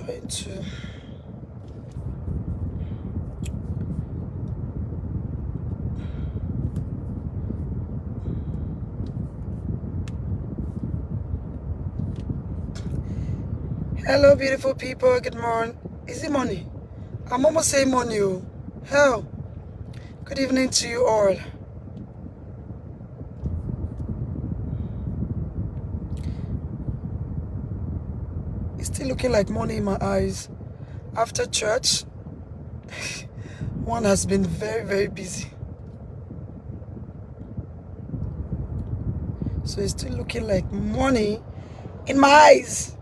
trying to. Hello, beautiful people. Good morning. Is it morning? I'm almost saying morning. Oh. Hell. Good evening to you all. It's still looking like morning in my eyes. After church, one has been very, very busy. So it's still looking like morning in my eyes.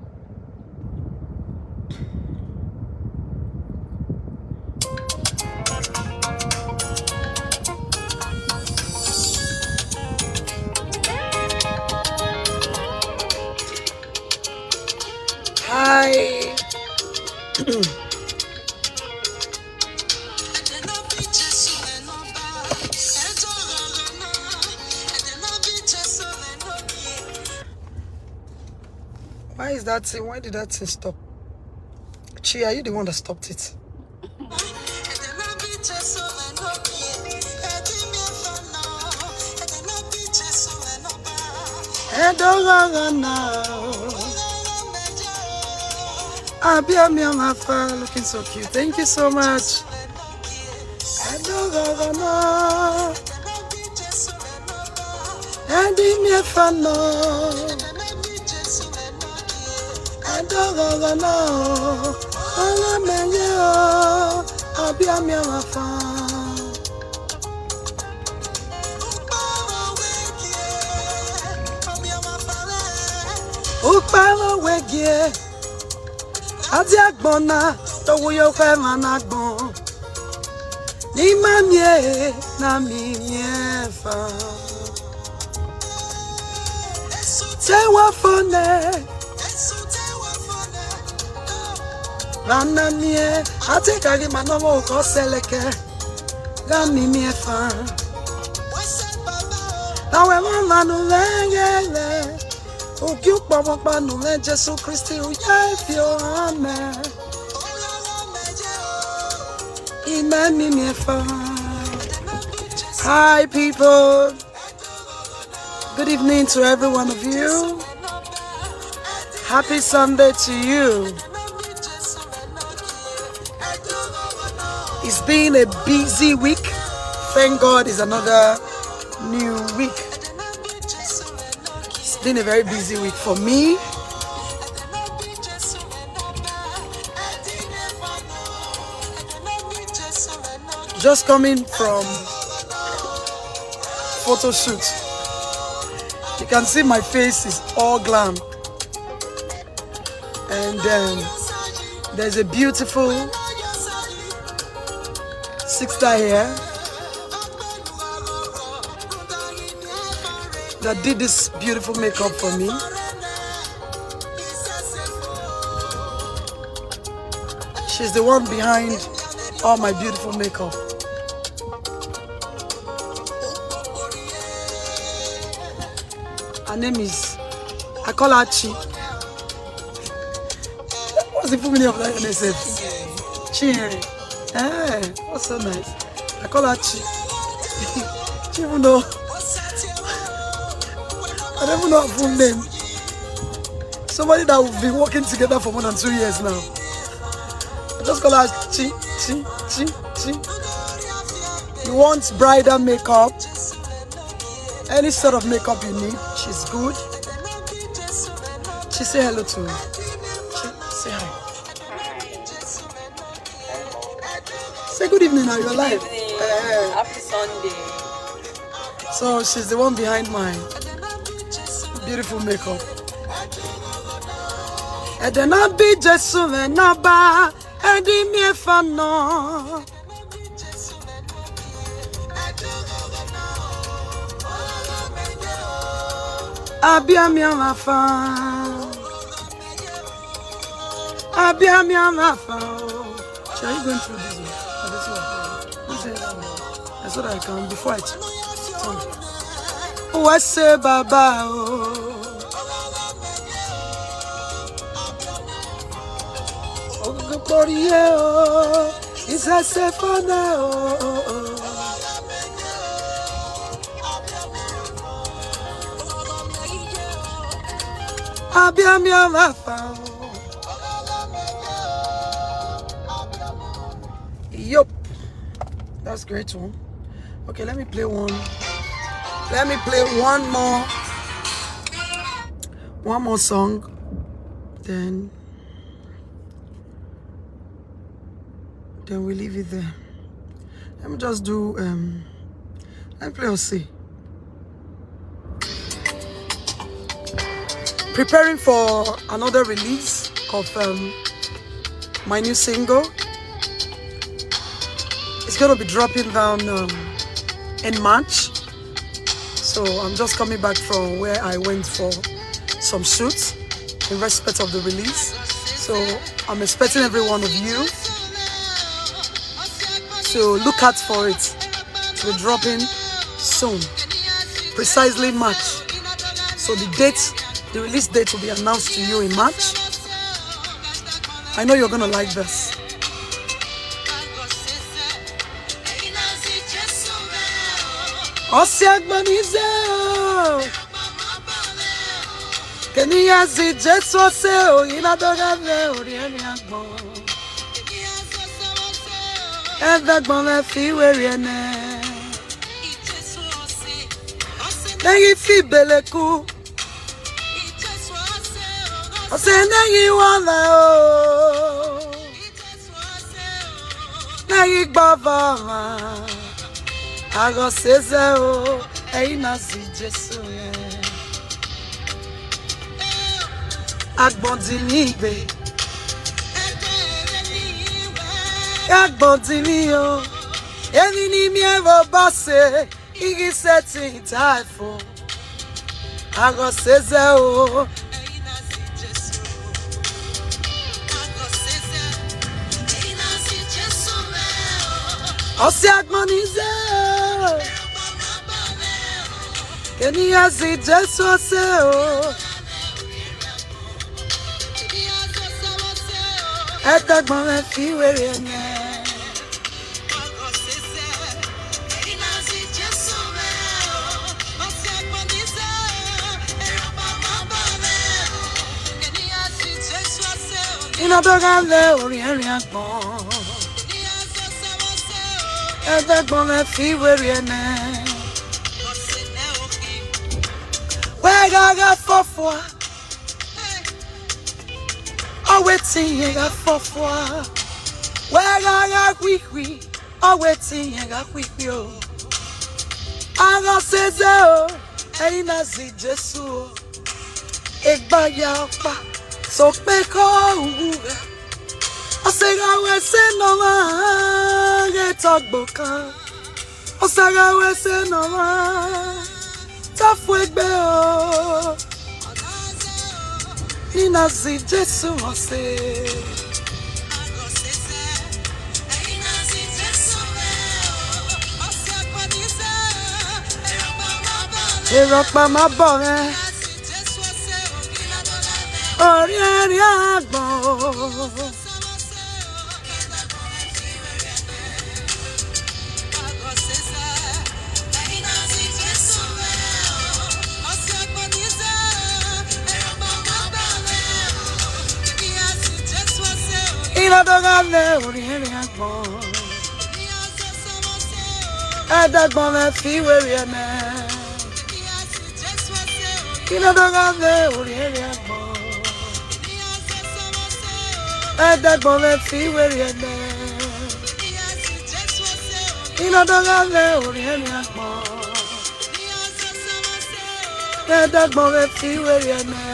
Hi. Why is that thing? Why did that thing stop? Chi, are you the one that stopped it? Looking so cute. Thank you so much. Adiagbona to yo fe managbon ni mamie na mi fa tewa fone rana mie ateka ri manowo ko seleke ga mi fa na we manu lengele Ogiu pamapa nule Jesu Christi uyefio amen. Imani mefa. Hi people. Good evening to every one of you. Happy Sunday to you. It's been a busy week. Thank God it's another new week. It's been a very busy week for me. Just coming from photo shoot. You can see my face is all glam. And then there's a beautiful sister here that did this beautiful makeup for me. She's the one behind all my beautiful makeup. Her name is, I call her Chi. What's the full meaning of that NSF? Chi. Hey, that's so nice. I call her Chi. She even know. I don't even know her full name. Somebody that we've been working together for more than 2 years now. I just call her Chi, Chi, Chi, Chi. You want bridal makeup? Any sort of makeup you need, she's good. Chi, say hello to me. Chi, say hi. Say good evening now, you're live. Happy Sunday. So she's the one behind my beautiful makeup. And then I'll be just so naba and me fano. Abiamia mafa. Abiamia mafa. Shall you going through this one? This one. That's what I can before I turn. Oh, I say baba. Oh. Borio, is a sefana. Abiamia Lafa. Yup. That's great too. Okay, let me play one. Let me play one more song. Then we leave it there. Let me just do let me play Ose. Preparing for another release of my new single. It's gonna be dropping down in March. So I'm just coming back from where I went for some shoots in respect of the release. So I'm expecting every one of you to look out for it. To be dropping soon, precisely March. So the release date will be announced to you in March. I know you're gonna like this. Osiagbanize, Kenya si Jesu se o inadoga ve orieni agbo. Edagbon le fi weriene. Neyi fi beleku. Ose neyi wala o. Neyi gbava. Ago seze o, eina si Jesu ye. Agbondi ni igbe. Agbondi ni o. Eni ni mi evo base, igi seti itaifo. Ago seze o. Ose agbonize. Kenya si Jesu se o. Edagbon le fi weriene. Inadoga le orieni agbon. Edagbon le fi weriene. Wega fofwa. Oh waiting yega fofwa. Wega kwikwi. Oh waiting yega kwikwi o. Aga seze o. Eina si Jesu. Egba ya pa. So pe ko uga. Osega wese no ma. Get ogboka. Osega wese no ma. Tafwegbe o. Nina si Jesu ose. Erokpa ma bore. Orieni agbon. Inadoga le orieni agbon. Edagbon le fi weriene. Inadoga le orieni agbon. Edagbon le fi weriene. Inadoga le orieni agbon. Edagbon le fi weriene.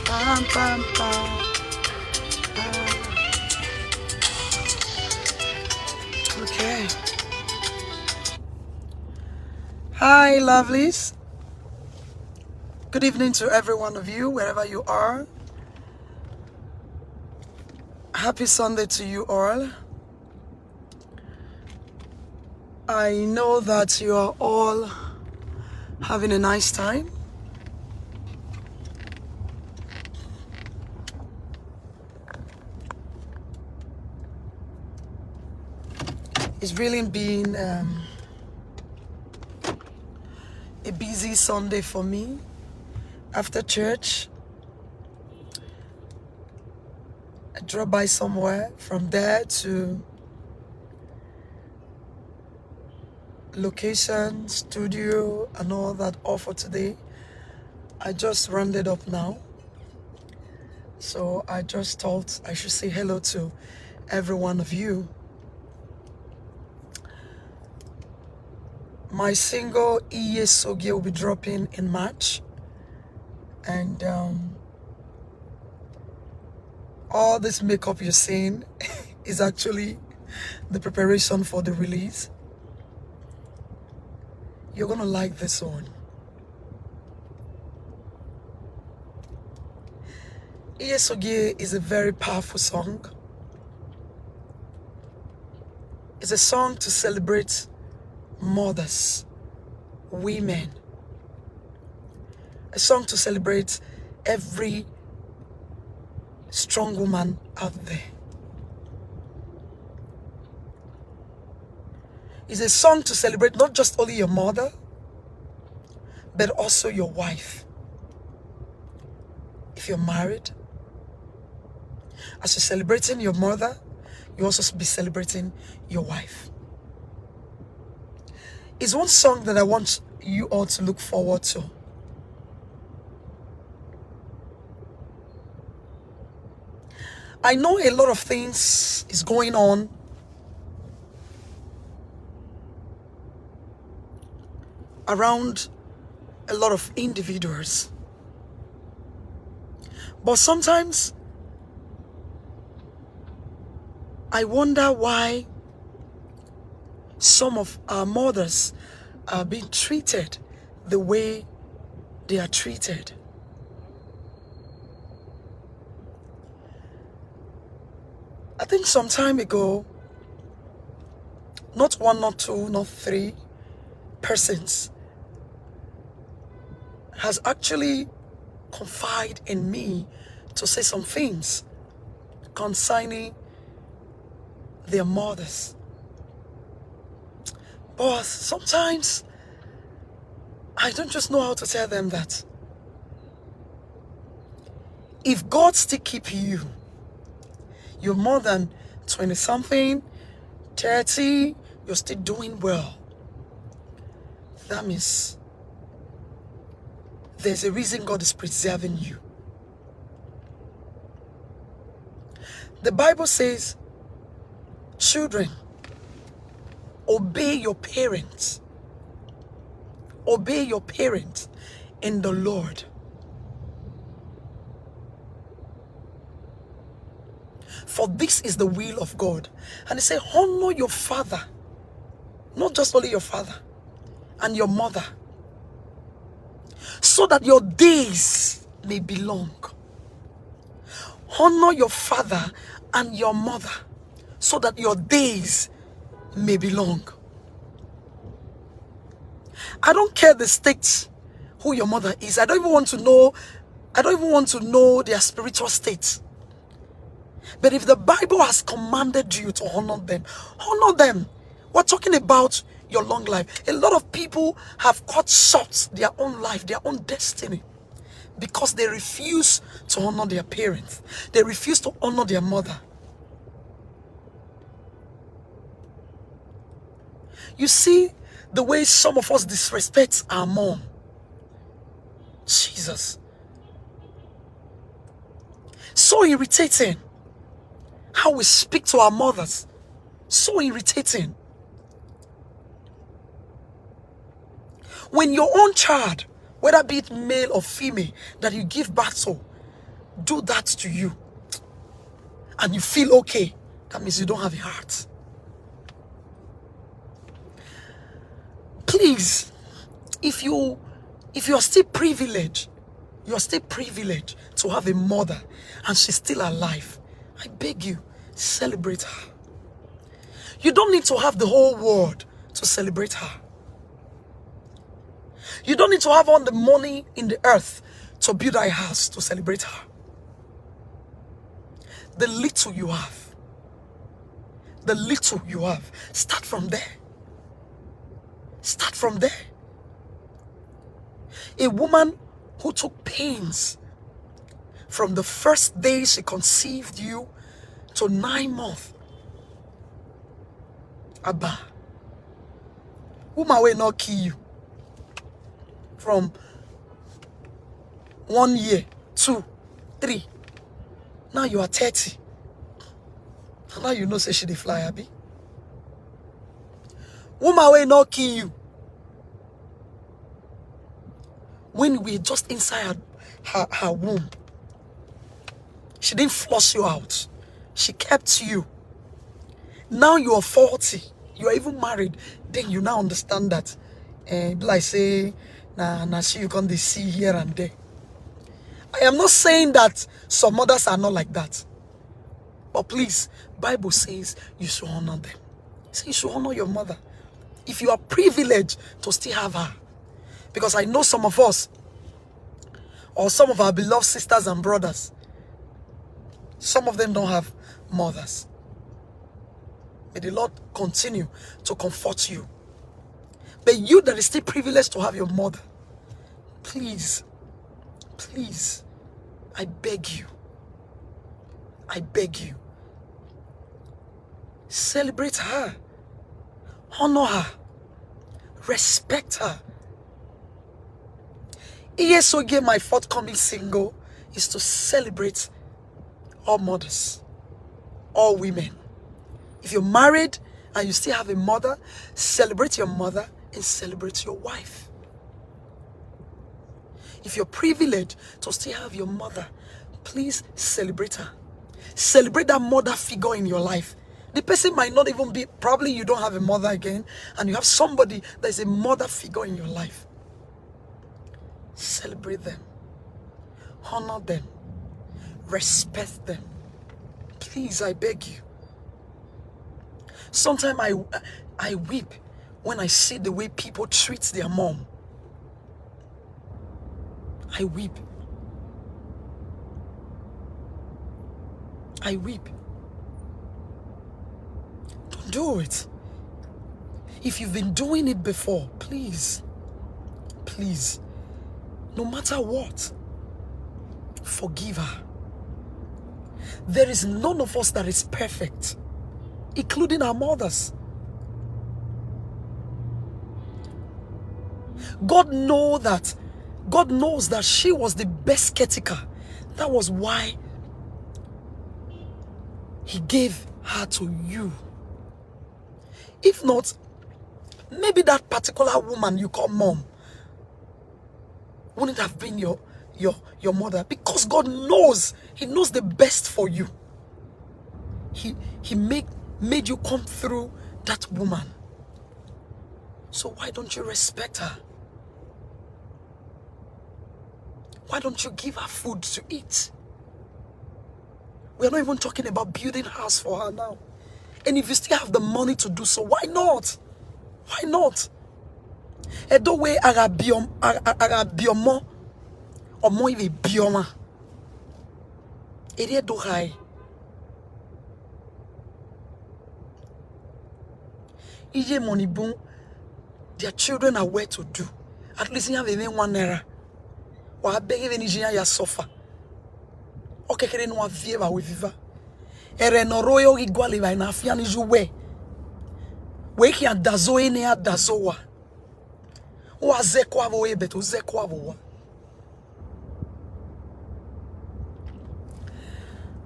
Pam, pam, pam. Okay. Hi, lovelies. Good evening to every one of you, wherever you are. Happy Sunday to you all. I know that you are all having a nice time. It's really been a busy Sunday for me. After church, I drove by somewhere. From there to location, studio, and all that, all for today. I just rounded up now. So I just thought I should say hello to every one of you. My single Iye Sogie will be dropping in March. And all this makeup you're seeing is actually the preparation for the release. You're gonna like this one. Iye Sogie is a very powerful song. It's a song to celebrate mothers, women. A song to celebrate every strong woman out there. It's a song to celebrate not just only your mother, but also your wife. If you're married, as you're celebrating your mother, you also be celebrating your wife. It's one song that I want you all to look forward to. I know a lot of things is going on around a lot of individuals. But sometimes I wonder why some of our mothers are being treated the way they are treated. I think some time ago, not one, not two, not three persons has actually confided in me to say some things concerning their mothers. But sometimes I don't just know how to tell them that if God still keep you, you're more than 20-something, 30, you're still doing well. That means there's a reason God is preserving you. The Bible says, children, obey your parents. Obey your parents in the Lord. For this is the will of God. And he said, honor your father. Not just only your father and your mother, so that your days may be long. Honor your father and your mother, so that your days may be long. I don't care the state who your mother is. I don't even want to know their spiritual state. But if the Bible has commanded you to honor them, honor them. We're talking about your long life. A lot of people have cut short their own life, their own destiny, because they refuse to honor their parents. They refuse to honor their mother. You see the way some of us disrespect our mom. Jesus. So irritating. How we speak to our mothers. So irritating. When your own child, whether be it male or female, that you give birth to, do that to you, and you feel okay, that means you don't have a heart. Please, if you are still privileged, you are still privileged to have a mother and she's still alive, I beg you, celebrate her. You don't need to have the whole world to celebrate her. You don't need to have all the money in the earth to build a house to celebrate her. The little you have, the little you have. Start from there. Start from there. A woman who took pains from the first day she conceived you to 9 months. Abba. Woman will not kill you. From 1 year, 2, 3. Now you are 30. And now you know say she dey fly, abi. Woman will not kill you. When we just inside her womb, she didn't flush you out. She kept you. Now you are 40. You are even married. Then you now understand that. Like say, nah, she you can see here and there. I am not saying that some mothers are not like that. But please, Bible says you should honor them. It says you should honor your mother. If you are privileged to still have her. Because I know some of us, or some of our beloved sisters and brothers, some of them don't have mothers. May the Lord continue to comfort you. But you that is still privileged to have your mother, please, please, I beg you, celebrate her, honor her, respect her. ESOG, my forthcoming single, is to celebrate all mothers, all women. If you're married and you still have a mother, celebrate your mother and celebrate your wife. If you're privileged to still have your mother, please celebrate her. Celebrate that mother figure in your life. The person might not even be, probably you don't have a mother again, and you have somebody that is a mother figure in your life. Celebrate them. Honor them. Respect them. Please, I beg you. Sometimes I weep when I see the way people treat their mom. I weep. I weep. Don't do it. If you've been doing it before, please, please, no matter what, forgive her. There is none of us that is perfect, including our mothers. God knows that she was the best caretaker. That was why He gave her to you. If not, maybe that particular woman you call mom wouldn't have been your mother, because God knows, He knows the best for you. He made you come through that woman. So why don't you respect her? Why don't you give her food to eat? We're not even talking about building a house for her now. And if you still have the money to do so, why not? Why not? Edo we agabiomo omo iwe bioma. Ere do hai. Ije money boom. Their children are where to do. At least you have even 1 naira. Wa beg even Nigeria ya suffer. Okay, kere no avie ba we viva. Ere no royo igwale ba na afia ni juwe. We ki adazo ene adazowa. Wa zekwa bo e beto zekwa bo.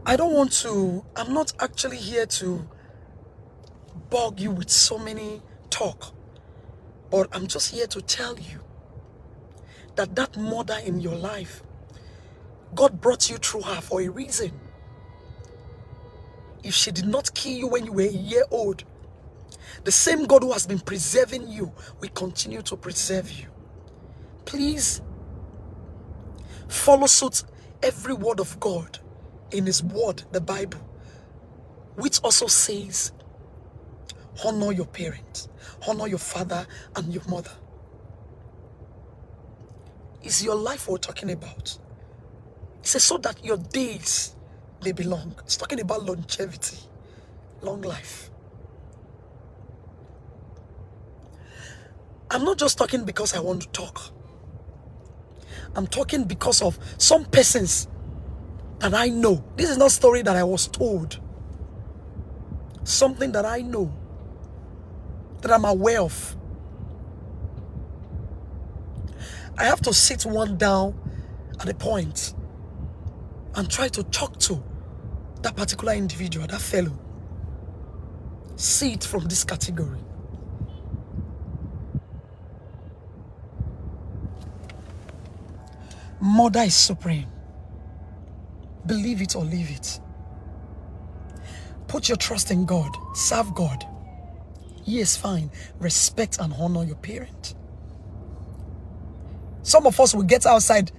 I'm not actually here to bug you with so many talk. But I'm just here to tell you that mother in your life, God brought you through her for a reason. If she did not kill you when you were a year old, the same God who has been preserving you will continue to preserve you. Please follow suit every word of God in His word, the Bible, which also says, honor your parents, honor your father and your mother. It's your life we're talking about. It says so that your days may be long. It's talking about longevity, long life. I'm not just talking because I want to talk. I'm talking because of some persons that I know. This is not a story that I was told. Something that I know, that I'm aware of. I have to sit one down at a point and try to talk to that particular individual, that fellow. See it from this category. Mother is supreme. Believe it or leave it. Put your trust in God. Serve God. Yes, fine. Respect and honor your parent. Some of us will get outside,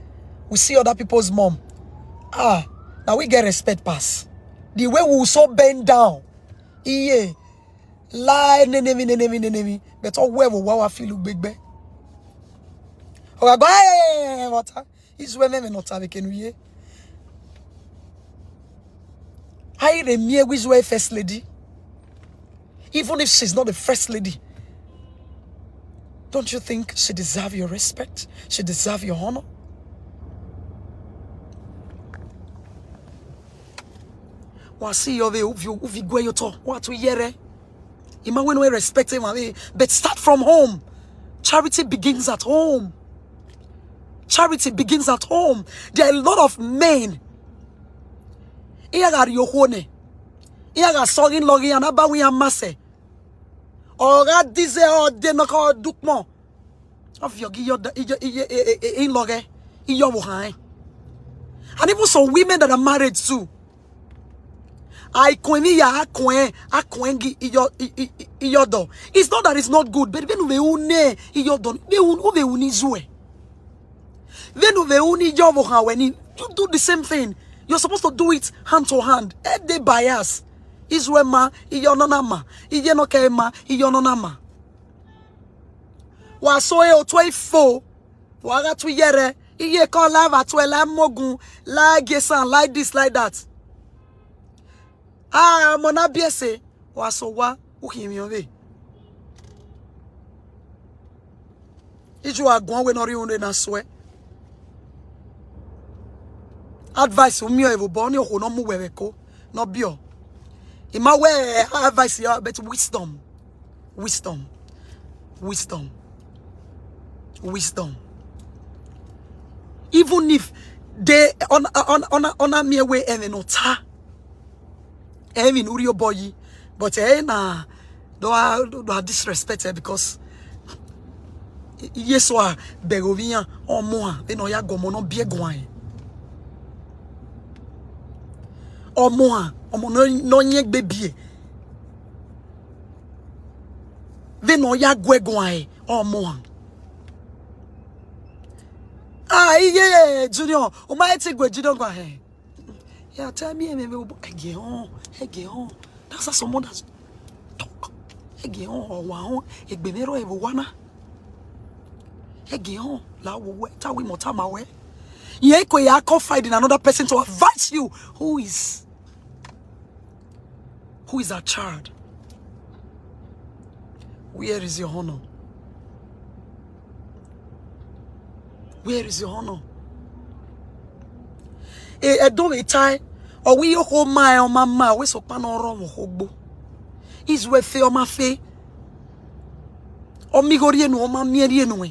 we see other people's mom. Now we get respect pass. The way we will so bend down. Yeah. Lie, nenemi. But all where we feel big be. Or go, hey, water. Is where me not have can we. I remember which way first lady. Even if she's not the first lady, don't you think she deserves your respect? She deserves your honor? What see you go you to what we hear? Imagine we respect him, but start from home. Charity begins at home. Charity begins at home. There are a lot of men. Iyaga yohone. Iyaga sogin logi anaba wi amase. Ora dize o de noko dukmo. Of your in loge. Iyo wuhan. And even some women that are married too. I kweni ya akwengi iyodo. It's not that it's not good, but when we une iyodo, we uni zue. When we uni yobo when you do the same thing, you're supposed to do it hand to hand. They bias. Izwema iyononama, iyenokema iyononama. Wa soe o 24 wa tu yere iye ko lava to la mogun la gesan like this like that. Mona biese wa so wa uhimi owe. Iju agun we no ri unde na swe. Advice umi o evo bo ni o no mu wewe ko no bio. Ima we advice ya but wisdom. Even if they on me way and no ta. In Uriyo boy, but na do I disrespect because yes wa begovia or more they no ya gomo no bie gwan or more no nyek baby they no ya gwan or more yeah junior o ma take gwe junior gwan he yeah tell me again that's how someone that talk again or wa egbemero evo wana again la wo ta we motama we ye ko ya confide in another person to advise you who is our child. Where is your honor? Where is your honor? Don't be tired. Or we ho my or mama we so pan or hogbo. Is we fe o ma fe. O mi gorie no o ma miere no.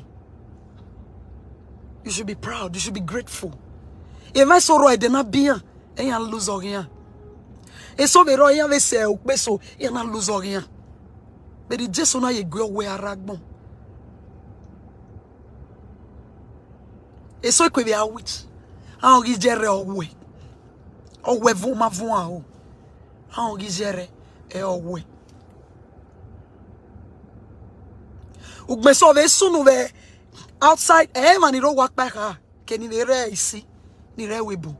You should be proud. You should be grateful. If I saw right, then I be and you lose again. And so we roya we say so you not lose again. But it just so you go where ragbon. And so it could be a witch. How is Jerry away? Or we vuma vua. How is Jerry away? Ugme so we soon we outside man you walk back can you see ni rewebu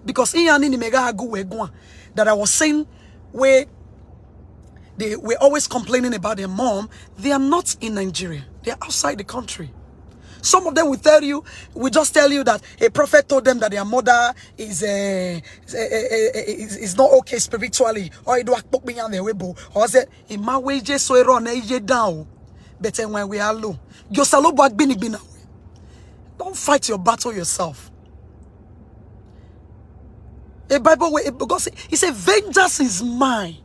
because in ni mega go we go that I was saying where they were always complaining about their mom. They are not in Nigeria, they are outside the country. Some of them will just tell you that a prophet told them that their mother is not okay spiritually, or it was or said in my way just so down. But when we are low, don't fight your battle yourself. A Bible way, because he said, vengeance is mine.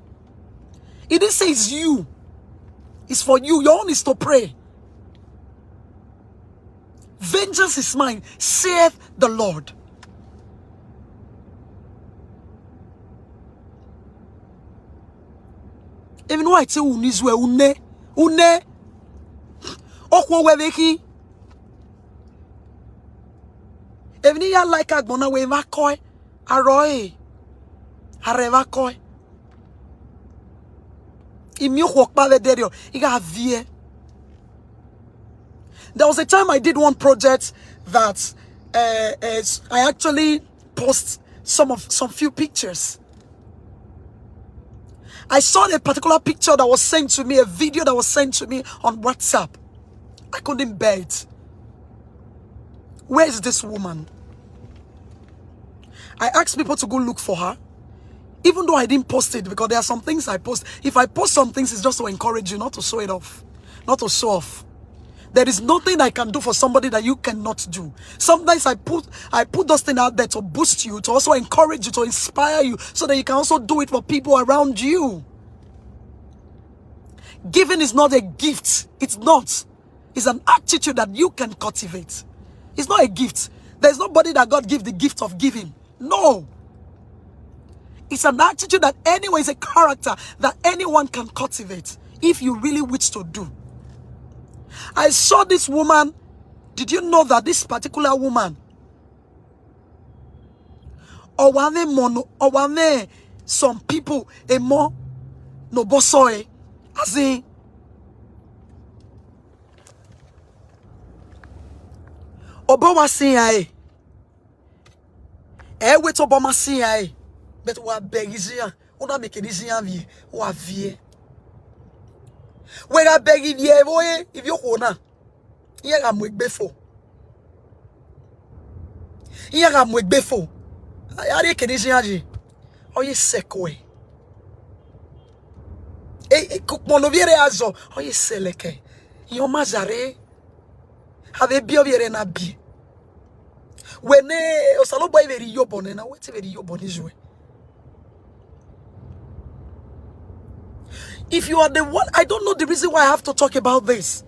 It didn't say it's you. It's for you. Your own is to pray. Vengeance is mine, saith the Lord. Even though I say unizwe une okwo weveki. Even ya like agbona we vakoi aroe arevakoi. Imi okwa ve derio iga vie. There was a time I did one project that I actually post some few pictures. I saw a particular picture that was sent to me, a video that was sent to me on WhatsApp. I couldn't bear it. Where is this woman? I asked people to go look for her, even though I didn't post it, because there are some things I post. If I post some things, it's just to encourage you, not to show it off, not to show off. There is nothing I can do for somebody that you cannot do. Sometimes I put those things out there to boost you, to also encourage you, to inspire you, so that you can also do it for people around you. Giving is not a gift. It's not. It's an attitude that you can cultivate. It's not a gift. There's nobody that God gives the gift of giving. No. It's an attitude that anyone, is a character that anyone can cultivate if you really wish to do. I saw this woman. Did you know that this particular woman, some people more no bosoe, as in Obama say wait Obama say but we begizia una make this vie wa vie. When I beg if you wanna, here I'm with before. Here I'm with before. I reckon this year. Oh, you sekwe. Cook monoviere azo. Oh, you seleke. Yo mazare. Have a biovere na bi. When osalo boy very yobone na wait very yobone joe. If you are the one, I don't know the reason why I have to talk about this.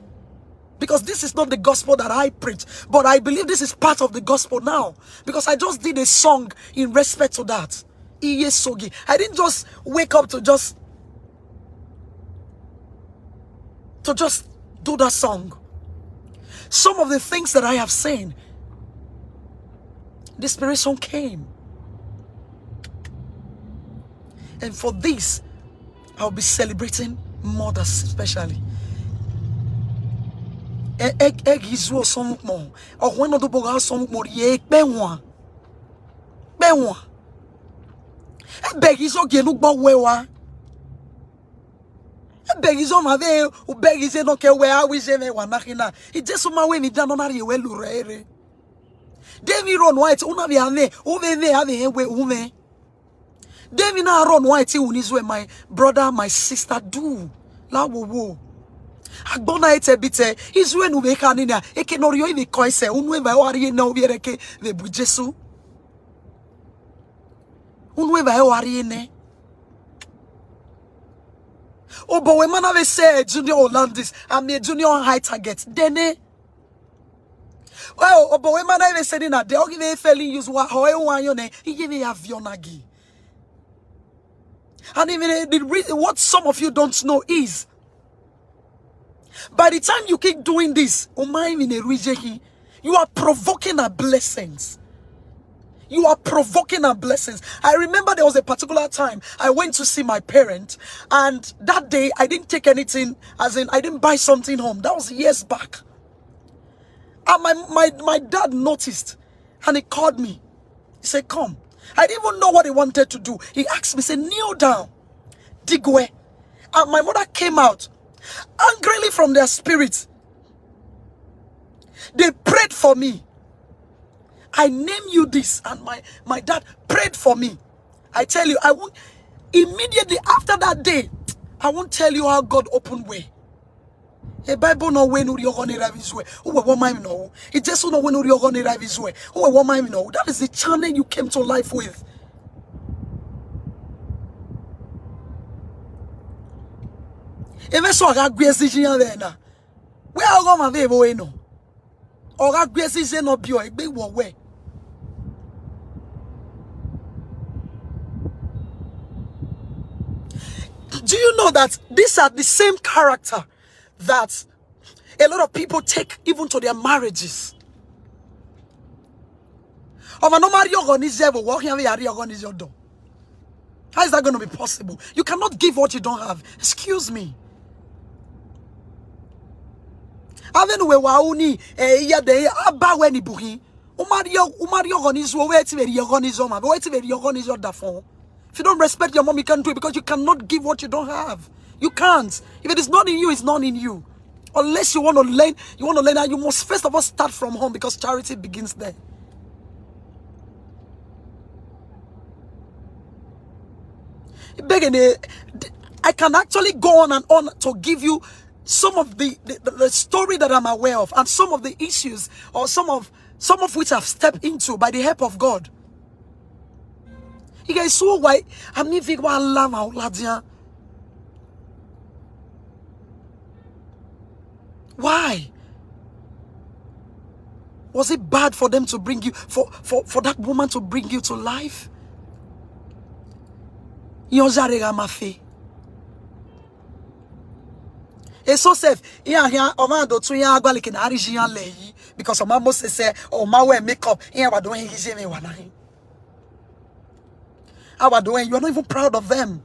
Because this is not the gospel that I preach. But I believe this is part of the gospel now. Because I just did a song in respect to that. Iye Sogi. I didn't just wake up to just do that song. Some of the things that I have seen, the inspiration came. And for this, I'll be celebrating mothers especially. Egg is what some more. Or when other boga some more ye benwa. Benwa. Beg is okay look but wewa. Beg is on my way, who beg is no care where I wish ever one nakina. It just on my way, it down on you well lure. David Ron White, Unaviane, over there having a way ume. David Ron White, who my brother, my sister do. La wo. Agbona ete bite, is when we can in a ekenorio in the coise, unwe by worry no viereke, the bujesu. Unwe by worry ne. Oh, but when man have say junior Hollandis, I'm a junior high target. Dene. Oh, but when man have said in that, they all give a failing use what however he give a avionagi. And even the reason what some of you don't know is, by the time you keep doing this, you are provoking our blessings. You are provoking our blessings. I remember there was a particular time I went to see my parent, and that day I didn't take anything, as in I didn't buy something home. That was years back. And my dad noticed, and he called me. He said, come. I didn't even know what he wanted to do. He asked me, say, kneel down. Digwe. And my mother came out, angrily from their spirit. They prayed for me. I name you this, and my dad prayed for me. I tell you, I won't, immediately after that day, I won't tell you how God opened way. A Bible no way no you're gonna drive his way. Who will mind no? It just no way no you're gonna drive his way. Who will mind no? That is the channel you came to life with. Even so, I got great decision there now. Where I go my baby no? Or I great decision no be a big way. Do you know that these are the same character that a lot of people take even to their marriages? How is that going to be possible? You cannot give what you don't have. Excuse me. If you don't respect your mom, you can't do it because you cannot give what you don't have. You can't. If it is not in you, it's not in you. Unless you want to learn, and you must first of all start from home because charity begins there. I can actually go on and on to give you some of the story that I'm aware of and some of the issues or some of which I've stepped into by the help of God. You guys so why I'm not thinking about love. Why? Was it bad for them to bring you for that woman to bring you to life? It's so safe. Because of my most say, oh, my way makeup. You are not even proud of them.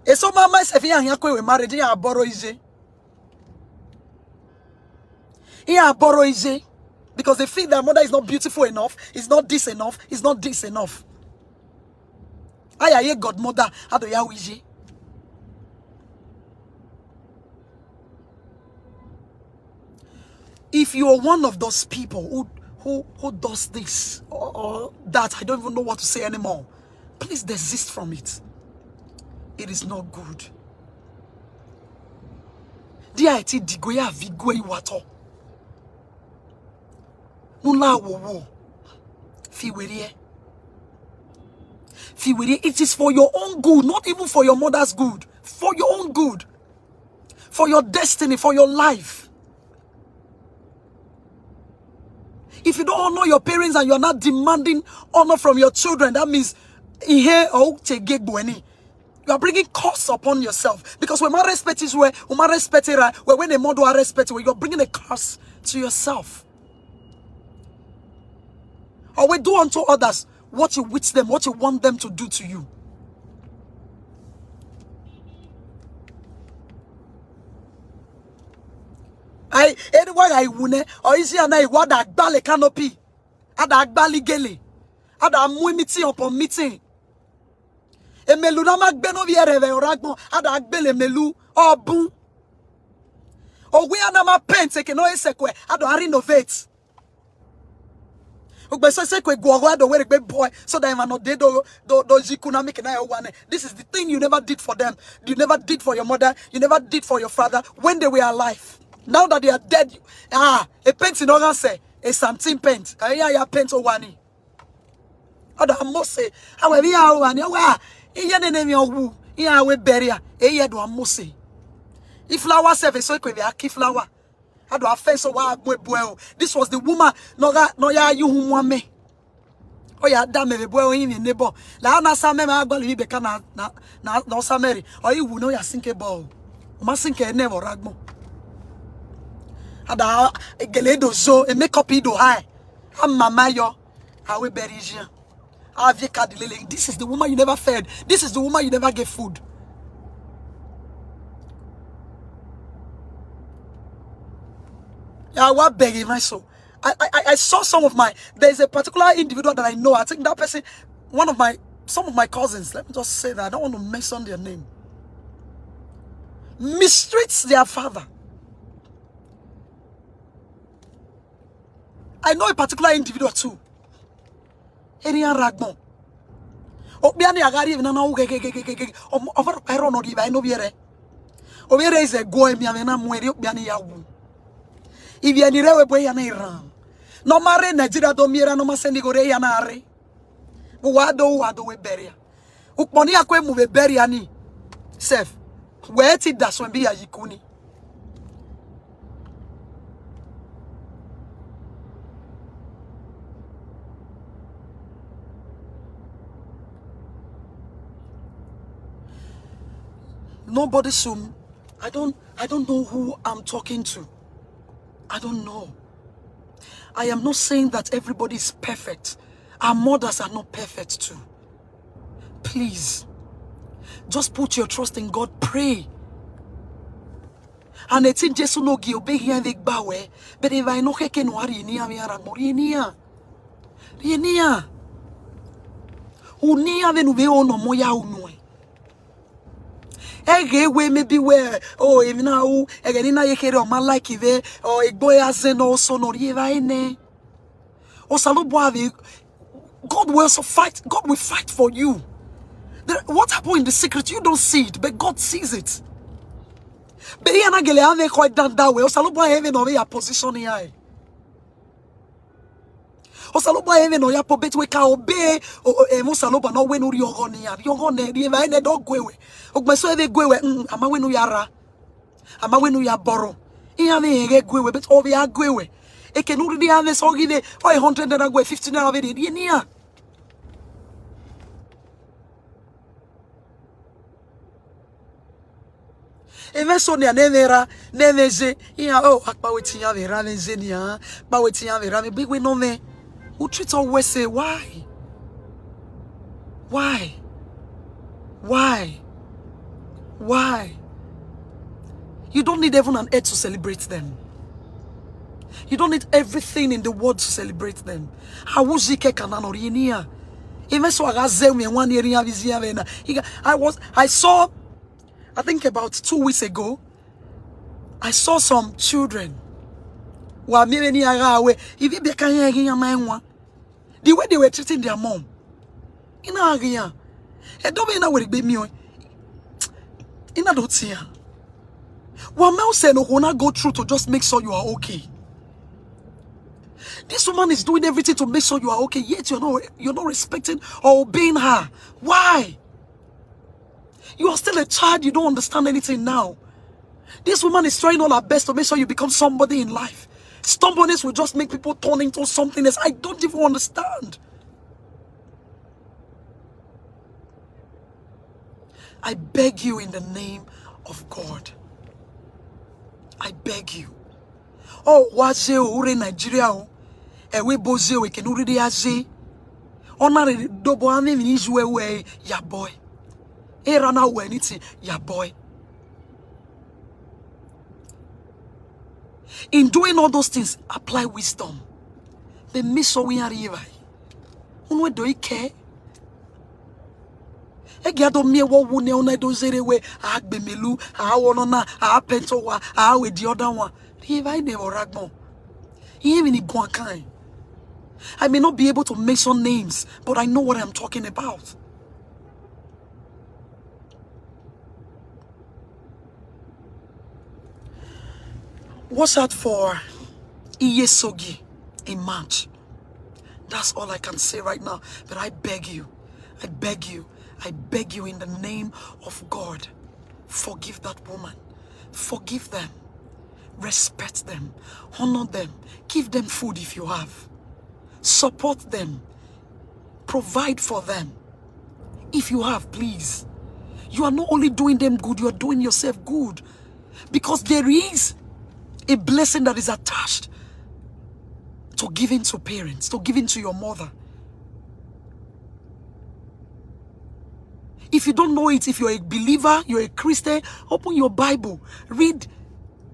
It's so my myself here married. You borrow easy. You borrow easy. Because they feel their mother is not beautiful enough, it's not this enough, it's not this enough. I godmother, how do you wish? If you are one of those people who does this or that, I don't even know what to say anymore. Please desist from it. It is not good. D.I.T. digoya vigwe wato. Nula wo. Fiwerie. It is for your own good, not even for your mother's good. For your own good. For your destiny, for your life. If you don't honor your parents and you're not demanding honor from your children, that means you are bringing curse upon yourself. Because when my respect is where when the mother respect where you're bringing a curse to yourself. Or we do unto others what you wish them, what you want them to do to you. Anyway, I wune or is here now what that bale canopy at that bali gele at that meeting upon meeting. E melu na mag beno viere ve oragmo at that bele melu or boom. Or we are na ma pen take no esekwe at the renovate. Boy, so that I'm not dead. This is the thing you never did for them. You never did for your mother. You never did for your father when they were alive. Now that they are dead, a paint in organ say a something paint. I paint o wani. Other must say, however, we are one. We bury do must say. If flower service so quick, we flower. I do offense so well. This was the woman. No ya you who want me. Oh yeah, damn me boy in neighbor. La na sa me ma gbali be kana na sa Mary. Or you know ya sink a ball. Ma sink a never ragmo. Ada geledo so e make up do high. Am mama yo. I will bury you. This is the woman you never fed. This is the woman you never gave food. Yeah, what begging my soul. I saw some of my. There's a particular individual that I know. I think that person, some of my cousins. Let me just say that I don't want to mention their name. Mistreats their father. I know a particular individual too. Arian Ragmon. Obiani agari na na uke over pero no di ba no biere. Obiere is a go mi amena mweri obiani ya wu. If you rewe boy ya na Iran. No mare Nigeria do miera no masendi gore ya na are. Wado we beria. Ukponi akwe mu be beria ni. Sef. Where ti da so bi ya yikuni. Nobody should. I don't know who I'm talking to. I don't know. I am not saying that everybody is perfect. Our mothers are not perfect too. Please, just put your trust in God. Pray. And it's in Jesus no gi obey here the bawe. But if I know he can worry niya mi aragmori niya. Niya. Unia venu ve ono moya unwe. Ege we maybe where oh if now again na ye kere o man like ive or igbo ya zen also no rieva ene. O salobo ave God will also fight. God will fight for you. What happened in the secret, you don't see it, but God sees it. But he na gele ave quite done that way. O salobo ave no ya position here. O salobo ave no ya po bet we ka obey o mo salobo no we no ri ogo ni ya. Yogo ne rieva ene do gwewe. Ogbeso eve gwewe ama we no yara. Ama we no ya boro. Iya me ege gwewe but obi ya gwewe. Eke no ri ave so give o 100 naira gwe 50 naira ave di niya. Even so near nevera neveze iya oh akpa wetin ya vera neze ni ah pa wetin ya vera me big we no me who treat always say why you don't need heaven and earth to celebrate them. You don't need everything in the world to celebrate them. Awuzike kanano rinia even so agaze me 1 year ya vizia vena I saw I think about 2 weeks ago, I saw some children. The way they were treating their mom. Go through to just make sure you are okay. This woman is doing everything to make sure you are okay, yet you're not respecting or obeying her. Why? You are still a child, you don't understand anything now. This woman is trying all her best to make sure you become somebody in life. Stubbornness will just make people turn into something else. I don't even understand. I beg you in the name of God. I beg you. Oh, waje ure Nigeria ewe boze we can already aje. Honor double ane minijwe we ya boy. Erana we anything ya boy. In doing all those things, apply wisdom. The miss we are here. Unwe do ike. Egiado me wo wune ona do zere we agbe melu a wono na a pento wa a we the other one. Riva ne oragmo. Even in Guancan. I may not be able to mention names, but I know what I'm talking about. Watch out for Iyesogi in March. That's all I can say right now. But I beg you in the name of God, forgive that woman. Forgive them. Respect them. Honor them. Give them food if you have. Support them. Provide for them. If you have, please. You are not only doing them good, you are doing yourself good. Because there is a blessing that is attached to giving to parents, to giving to your mother. If you don't know it, if you're a believer, you're a Christian, open your Bible. Read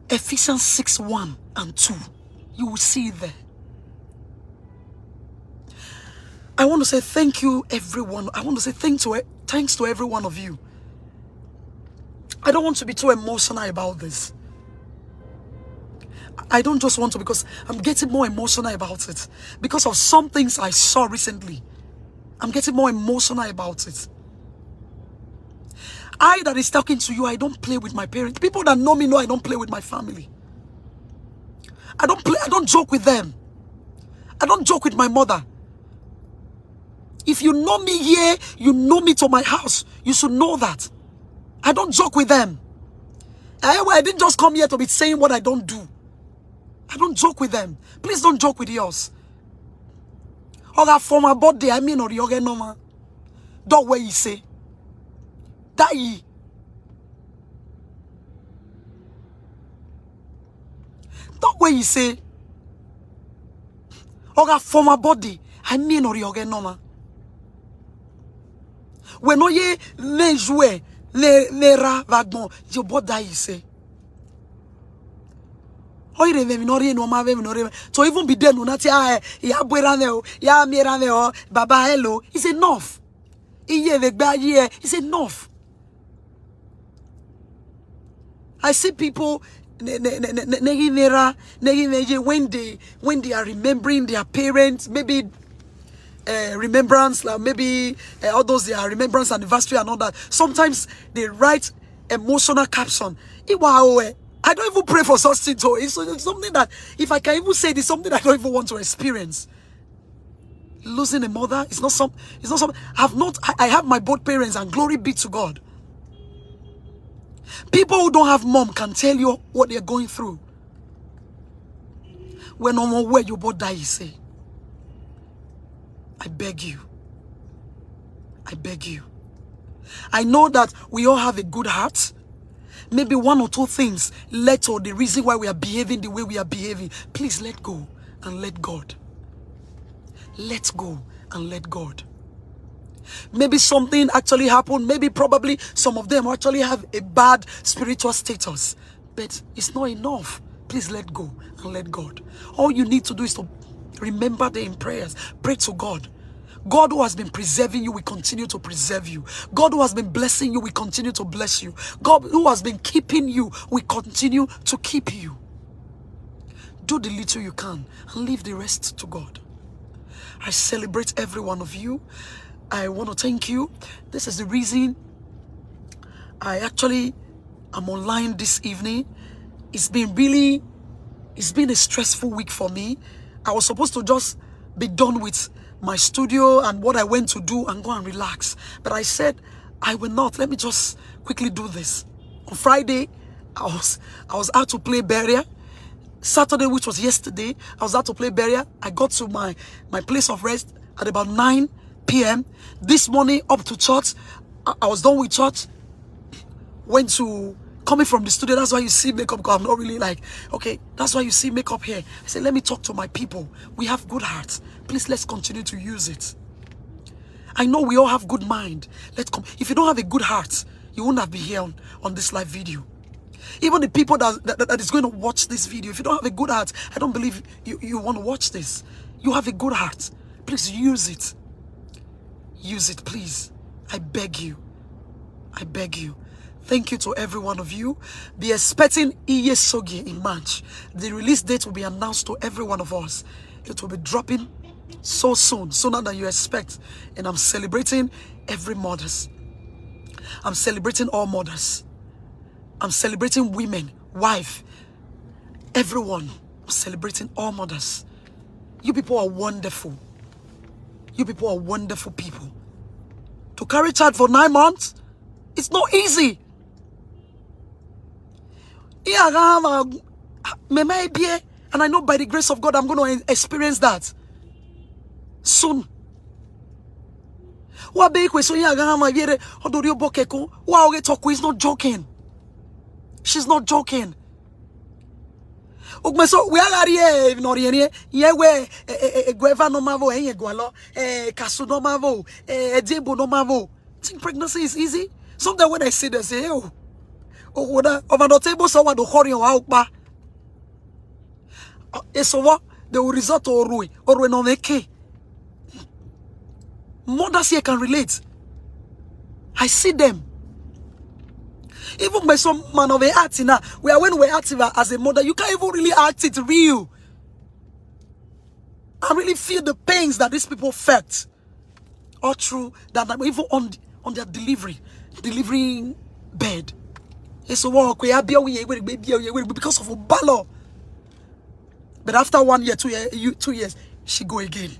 Ephesians 6:1 and 2. You will see it there. I want to say thank you, everyone. I want to say thanks to every one of you. I don't want to be too emotional about this. I don't just want to, because I'm getting more emotional about it. Because of some things I saw recently. I'm getting more emotional about it. I that is talking to you, I don't play with my parents. People that know me know I don't play with my family. I don't joke with them. I don't joke with my mother. If you know me here, you know me to my house. You should know that. I don't joke with them. I didn't just come here to be saying what I don't do. I don't joke with them. Please don't joke with yours. Or for my birthday, I mean, or yoga normal. Don't where you say. Die. Don't where you say. Or for my body, I mean, or yoga normal. When no ye ne jouer ne ra vagon your body say. Oh, you remember no re no ma ve no re. So even be there no na ti ya boerane o ya mierane o baba hello. It's enough. Iye ve gba ye. It's enough. I see people when they are remembering their parents, maybe remembrance, like maybe all those their remembrance anniversary and all that. Sometimes they write emotional caption. I don't even pray for such things. So it's something that if I can even say this, something I don't even want to experience. Losing a mother, it's not something. I have my both parents, and glory be to God. People who don't have mom can tell you what they're going through. When no more where your both die, you say. I beg you. I beg you. I know that we all have a good heart. Maybe one or two things led to the reason why we are behaving the way we are behaving. Please let go and let God. Let go and let God. Maybe something actually happened. Maybe probably some of them actually have a bad spiritual status. But it's not enough. Please let go and let God. All you need to do is to remember them in prayers. Pray to God. God who has been preserving you will continue to preserve you. God who has been blessing you will continue to bless you. God who has been keeping you will continue to keep you. Do the little you can and leave the rest to God. I celebrate every one of you. I want to thank you. This is the reason I actually am online this evening. It's been a stressful week for me. I was supposed to just be done with my studio and what I went to do and go and relax. But I said, I will not. Let me just quickly do this. On Friday, I was out to play barrier. Saturday, which was yesterday, I was out to play barrier. I got to my place of rest at about 9 p.m. This morning, up to church. I was done with church. Coming from the studio, that's why you see makeup, because I'm not really like, okay, that's why you see makeup here. I said, let me talk to my people. We have good hearts. Please, let's continue to use it. I know we all have good mind. If you don't have a good heart, you wouldn't have been here on this live video. Even the people that is going to watch this video, if you don't have a good heart, I don't believe you want to watch this. You have a good heart. Please use it. Use it, please. I beg you. I beg you. Thank you to every one of you. Be expecting Iye Sogi in March. The release date will be announced to every one of us. It will be dropping so soon, sooner than you expect. And I'm celebrating every mothers. I'm celebrating all mothers. I'm celebrating women, wife, everyone. I'm celebrating all mothers. You people are wonderful. You people are wonderful people. To carry child for 9 months, it's not easy. And I know by the grace of God, I'm going to experience that soon. He's not joking. She's not joking. So we are here no mavo kasu no mavo debo no mavo. Think pregnancy is easy? Sometimes when I see this, I say, oh over the table someone do hurry on ba. So what they will resort to or no make. Mothers here can relate. I see them. Even by some man of a acting now, when we're active as a mother, you can't even really act it real. I really feel the pains that these people felt all through that night, even on their delivering bed. It's a walk because of a balor. But after 1 year, 2 years, she go again.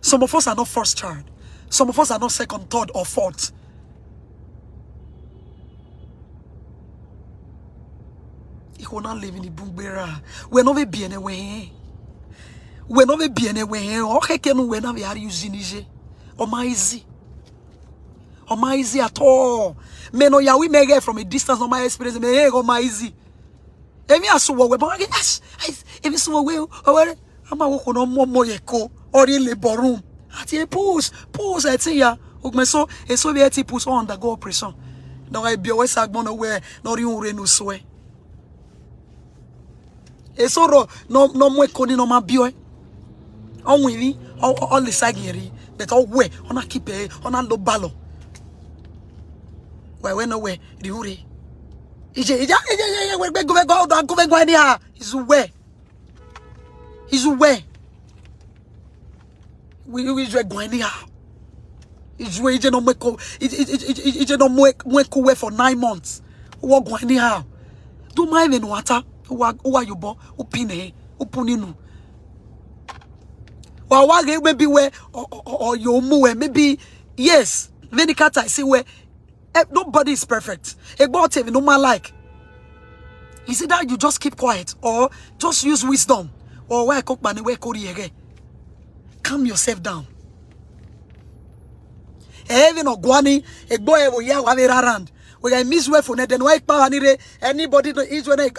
Some of us are not first child. Some of us are not second, third, or fourth. We're not living in Bumbera. We're not be anywhere. We're not be anywhere. Okay, can we not be using it? Or my easy at all. Me no ya we may get from a distance on my experience. Me go my easy. Emi aso wo we but yes. Emi so we o ama wo ko no mo yeko or in labor room. Ati push ati ya. Ogme so eso be ati push on undergo operation. No I be always agbon we no ri unre no so e. Eso ro no mo eko ni no ma bio e. On we all the sagiri but all we on a keep e on a low ballo. Why when away the hurry? He's away. He's away. We going here. He's waiting on Mweko for 9 months. What going here? Don't mind in water. Who are you, bo? Upine, upuninu. Well, maybe where or you move, maybe yes. Many cats I see where. Nobody is perfect. About it, no man like. Is it that you just keep quiet or just use wisdom? Or where cook money, where again? Calm yourself down. Even a guani, a boy will yell around. We can miss way for net and wake power anybody to eat when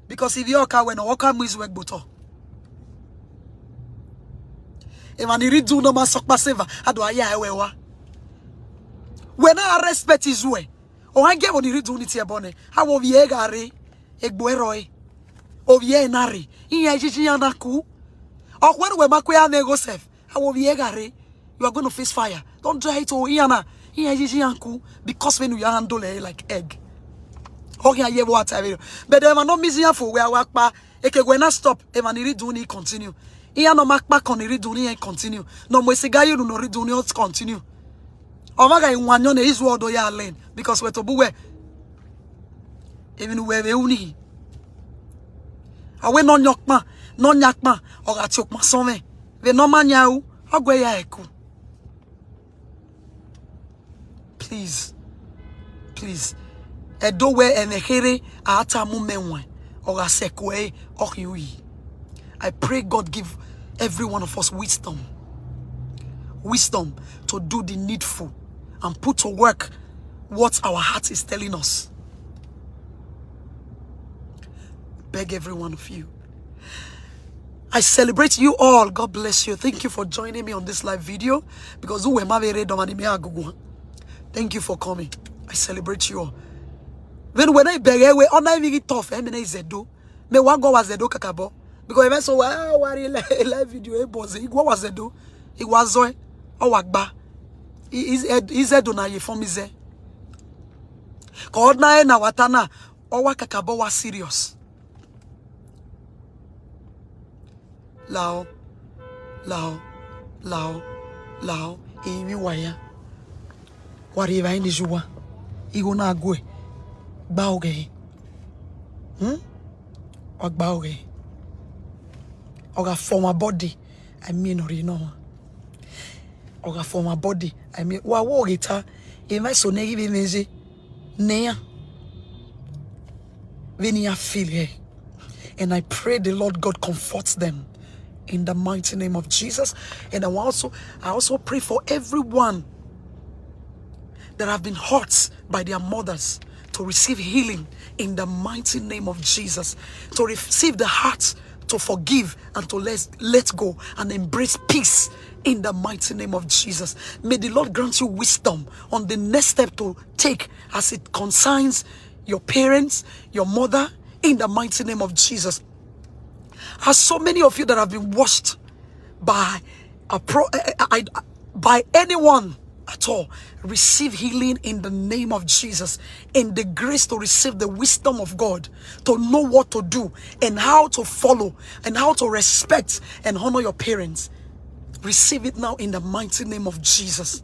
because if you can when a walker miss work butter. If I need to no man sock passive, I do I when I respect his way, or I get what you do it bonnet. How of ye gare, a boy, of ye nari, in Yanaku, or when we Maquia nego self, how of ye gare, you are going to face fire. Don't try to Iana, in Yanku, because when you handle like egg. Okay, I hear what I will. But they are not missing for where I work by. When I stop, if I need to continue. Iano Mac back on the redoing and continue. No more cigar, you no redoing, continue. Omaga in one yon is word ya learn because we're to buwe even where we uni. Awe non yakma or at yok masome. We no man yau, agwe ya eku. Please. Edo we enehere ata mumenwe or a sekwe or yui. I pray God give every one of us wisdom to do the needful and put to work what our heart is telling us. Beg every one of you. I celebrate you all. God bless you. Thank you for joining me on this live video. Because thank you for coming. I celebrate you all. When I beg away, on I really tough. Me want go was zedo kakabo. Because even so, live video. What was zedo? It was zoe. Wagba. Is a donaye for me. God na watana owa kakabo was serious. Lao, imi waya. Whatever in the jua. Igona gwe. Baoge. Ogbaoge. Oga for my body. I mean, or you know. Oga for my body. I mean, wa wogita. If I so negative meze. Nea. Venia feel here. And I pray the Lord God comforts them. In the mighty name of Jesus. And I also pray for everyone that have been hurt by their mothers to receive healing in the mighty name of Jesus. To receive the heart to forgive and to let go and embrace peace in the mighty name of Jesus. May the Lord grant you wisdom on the next step to take as it concerns your parents, your mother, in the mighty name of Jesus. As so many of you that have been washed by anyone at all, receive healing in the name of Jesus, in the grace to receive the wisdom of God, to know what to do and how to follow and how to respect and honor your parents. Receive it now in the mighty name of Jesus.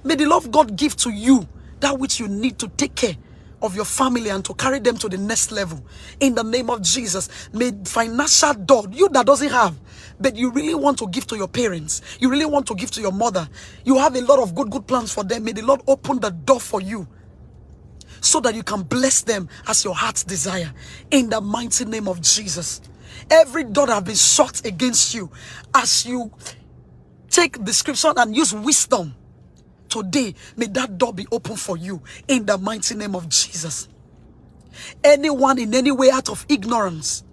May the love of God give to you that which you need to take care of your family and to carry them to the next level. In the name of Jesus, may financial door, you that doesn't have, but you really want to give to your parents, you really want to give to your mother, you have a lot of good plans for them. May the Lord open the door for you so that you can bless them as your heart's desire. In the mighty name of Jesus. Every door that has been shut against you, as you take the scripture and use wisdom today, may that door be open for you in the mighty name of Jesus. Anyone in any way out of ignorance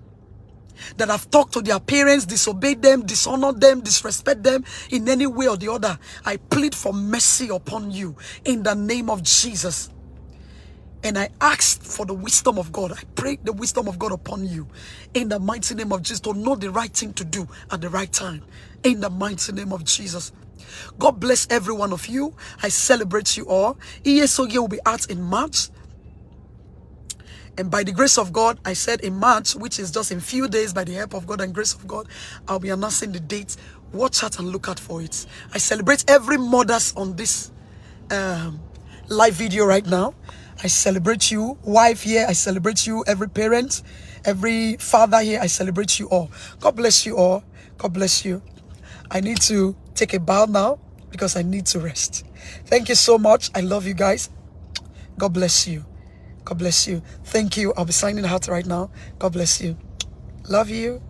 that have talked to their parents, disobeyed them, dishonored them, disrespect them in any way or the other, I plead for mercy upon you in the name of Jesus. And I asked for the wisdom of God. I pray the wisdom of God upon you in the mighty name of Jesus, to know the right thing to do at the right time in the mighty name of Jesus. God bless every one of you. I celebrate you all. ESOG will be out in March. And by the grace of God, I said in March, which is just in few days, by the help of God and grace of God, I'll be announcing the date. Watch out and look out for it. I celebrate every mothers on this live video right now. I celebrate you, wife here. I celebrate you, every parent, every father here. I celebrate you all. God bless you all. God bless you. I need to take a bow now because I need to rest. Thank you so much. I love you guys. God bless you. God bless you. Thank you. I'll be signing out right now. God bless you. Love you.